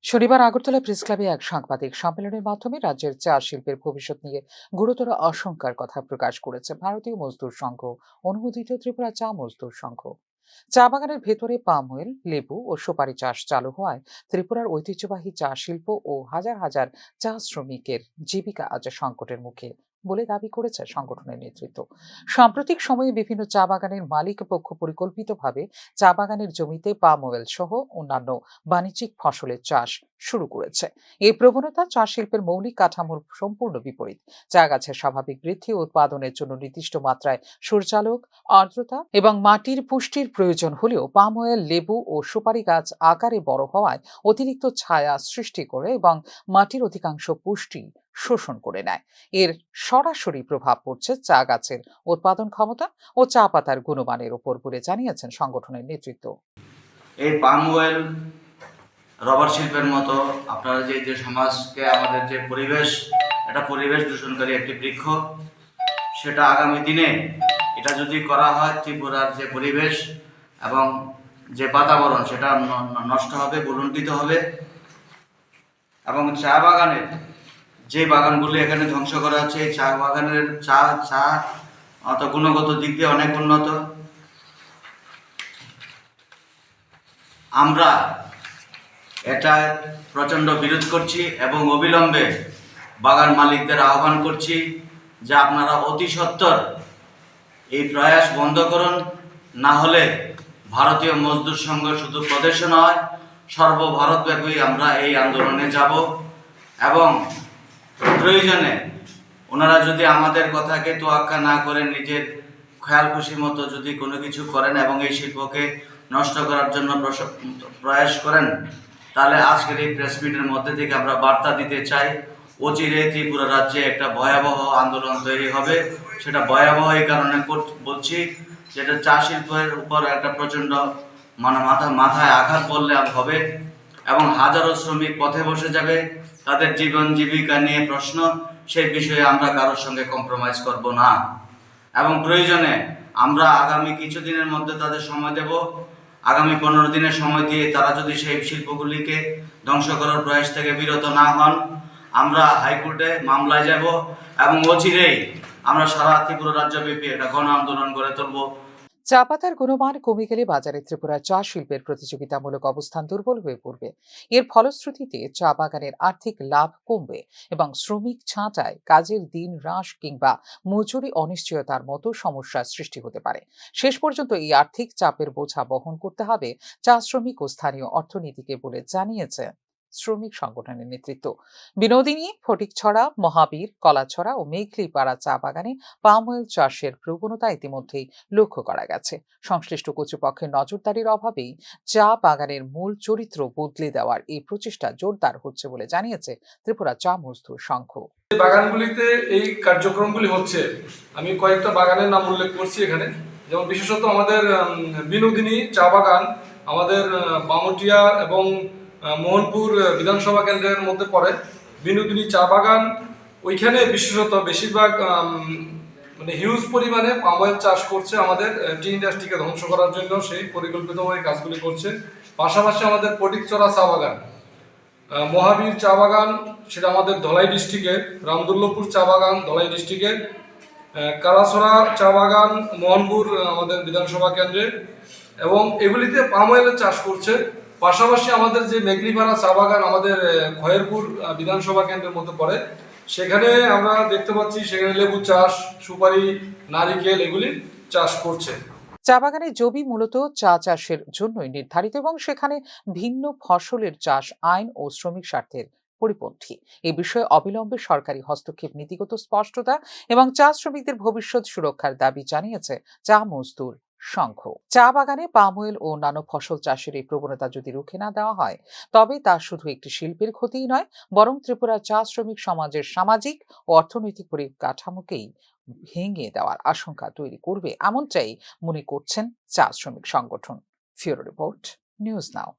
শনিবার আগরতলা প্রেস ক্লাবে এক সাংবাদিক সম্মেলনের মাধ্যমে রাজ্যের চা শিল্পের ভবিষ্যৎ নিয়ে গুরুতর আশঙ্কার কথা প্রকাশ করেছে ভারতীয় মজদুর সংঘ অনুমোদিত ত্রিপুরা চা মজদুর সংঘ। চা বাগানের ভেতরে পাম অয়েল, লেবু ও সুপারি চাষ চালু হওয়ায় ত্রিপুরার ঐতিহ্যবাহী চা শিল্প ও হাজার হাজার চা শ্রমিকের জীবিকা আজ সংকটের মুখে বলে দাবি করেছে সংগঠনের নেতৃত্ব। সাম্প্রতিক সময়ে বিভিন্ন চা বাগানের মালিক পক্ষ পরিকল্পিতভাবে চা বাগানের জমিতে পাম অয়েল সহ অন্যান্য বাণিজ্যিক ফসলের চাষ শুরু করেছে। এই প্রবণতা চা শিল্পের মৌলিক কাঠামোর সম্পূর্ণ বিপরীত। চা গাছের স্বাভাবিক বৃদ্ধি ও উৎপাদনের জন্য নির্দিষ্ট মাত্রায় সূর্যালোক, আর্দ্রতা এবং মাটির পুষ্টির প্রয়োজন হলেও পাম অয়েল, লেবু ও সুপারি গাছ আকারে বড় হওয়ায় অতিরিক্ত ছায়া সৃষ্টি করে এবং মাটির অধিকাংশ পুষ্টি শোষণ করে নেয়। এর সরাসরি প্রভাব পড়ছে চা গাছের উৎপাদন ক্ষমতা ও চা পাতার গুণমানের উপর বলে জানিয়েছেন সংগঠনের নেতৃত্ব। এই পাম অয়েল, রবার শিল্পের মতো আপনারা যে সমাজকে আমাদের যে পরিবেশ, এটা পরিবেশ দূষণকারী একটি বৃক্ষ, সেটা আগামী দিনে এটা যদি করা হয় ত্রিপুরার যে পরিবেশ এবং যে বাতাবরণ সেটা নষ্ট হবে, গুলণ্ঠিত হবে। এবং চা বাগানের যে বাগানগুলি এখানে ধ্বংস করা হচ্ছে, এই চা বাগানের চা অত গুণগত দিক দিয়ে অনেক উন্নত। আমরা এটা প্রচণ্ড বিরোধ করছি এবং অবিলম্বে বাগান মালিকদের আহ্বান করছি যে আপনারা অতি সত্বর এই প্রয়াস বন্ধ করুন, না হলে ভারতীয় মজদুর সংঘ শুধু প্রদেশে নয় সর্বভারতব্যাপী আমরা এই আন্দোলনে যাব। এবং প্রয়োজনে ওনারা যদি আমাদের কথাকে তোয়াক্কা না করে নিজের খেয়াল খুশি মতো যদি কোনো কিছু করেন এবং এই শিল্পকে নষ্ট করার জন্য প্রয়াস করেন, তাহলে আজকের এই প্রেস মিটের মধ্যে থেকে আমরা বার্তা দিতে চাই, অচিরে ত্রিপুরা রাজ্যে একটা ভয়াবহ আন্দোলন তৈরি হবে। সেটা ভয়াবহ এই কারণে বলছি, যেটা চা শিল্পের উপর একটা প্রচণ্ড মাথায় আঘাত পড়লে হবে এবং হাজারো শ্রমিক পথে বসে যাবে। তাদের জীবন জীবিকা নিয়ে প্রশ্ন, সেই বিষয়ে আমরা কারোর সঙ্গে কম্প্রোমাইজ করব না। এবং প্রয়োজনে আমরা আগামী কিছুদিনের মধ্যে তাদের সময় দেব। আগামী 15 দিনের সময় দিয়ে তারা যদি সেই শিল্পগুলিকে ধ্বংস করার প্রয়াস থেকে বিরত না হন, আমরা হাইকোর্টে মামলায় যাব এবং অচিরেই আমরা সারা ত্রিপুরা রাজ্যব্যাপী একটা গণ আন্দোলন গড়ে তুলব। চা পাতার গুণমান কমে গেলে বাজারে ত্রিপুরার চা শিল্পের প্রতিযোগিতামূলক অবস্থান দুর্বল হয়ে পড়বে। এর ফলশ্রুতিতে চা বাগানের আর্থিক লাভ কমবে এবং শ্রমিক ছাঁটাই, কাজের দিন হ্রাস কিংবা মজুরি অনিশ্চয়তার মতো সমস্যার সৃষ্টি হতে পারে। শেষ পর্যন্ত এই আর্থিক চাপের বোঝা বহন করতে হবে চা শ্রমিক ও স্থানীয় অর্থনীতিকে বলে জানিয়েছে শ্রমিক সংগঠনের নেতৃত্ব। বিনোদিনী, ফটিকছড়া, মহাবীর, কলাছড়া ও মেঘলিপাড়া চা বাগানে পাম অয়েল চাষের প্রবণতা ইতিমধ্যেই লক্ষ্য করা গেছে। সংশ্লিষ্ট কর্তৃপক্ষের নজরদারির অভাবেই চা বাগানের মূল চরিত্র বদলে দেওয়ার এই প্রচেষ্টা জোরদার হচ্ছে বলে জানিয়েছে ত্রিপুরা চা মজদুর সংঘ। বাগানগুলিতে এই কার্যক্রমগুলি হচ্ছে, আমি কয়েকটা বাগানের নাম উল্লেখ করছি এখানে। যেমন বিশেষত আমাদের বিনোদিনী চা বাগান আমাদের বামুটিয়া এবং মোহনপুর বিধানসভা কেন্দ্রের মধ্যে পড়ে। বিনোদিনী চা বাগান, ওইখানে বিশেষত বেশিরভাগ মানে হিউজ পরিমাণে পাম অয়েল চাষ করছে। আমাদের টি ইন্ডাস্ট্রিকে ধ্বংস করার জন্য সেই পরিকল্পিতভাবে কাজগুলি করছে। পাশাপাশি আমাদের ফটিকছড়া চা বাগান, মহাবীর চা বাগান, সেটা আমাদের ধলাই ডিস্ট্রিক্টের, রামদুল্লপুর চা বাগান ধলাই ডিস্ট্রিক্টের, কালাছড়া চা বাগান মোহনপুর আমাদের বিধানসভা কেন্দ্রে, এবং এগুলিতে পাম অয়েলের চাষ করছে। পাশাপাশি আমাদের যে মেঘলিপাড়া চা বাগান আমাদের খয়েরপুর বিধানসভা কেন্দ্রের মধ্যে পড়ে, সেখানে আমরা দেখতে পাচ্ছি সেখানে লেবু চাষ, সুপারি, নারিকেল এগুলি চাষ করছে। চা বাগানের জমি মূলত চা চাষের জন্যই নির্ধারিত এবং সেখানে ভিন্ন ফসলের চাষ আইন ও শ্রমিক স্বার্থের পরিপন্থী। এই বিষয়ে অবিলম্বে সরকারি হস্তক্ষেপ, নীতিগত স্পষ্টতা এবং চা শ্রমিকদের ভবিষ্যৎ সুরক্ষার দাবি জানিয়েছে চা মজদুর সংঘ। চা বাগানে পাম অয়েল ও অন্যান্য ফসল চাষের এই প্রবণতা যদি রুখে না দেওয়া হয়, তবে তা শুধু একটি শিল্পের ক্ষতিই নয়, বরং ত্রিপুরার চা শ্রমিক সমাজের সামাজিক ও অর্থনৈতিক পরিকাঠামোকেই ভেঙে দেওয়ার আশঙ্কা তৈরি করবে, এমনটাই মনে করছেন চা শ্রমিক সংগঠন। ফিউরো রিপোর্ট, নিউজ নাও।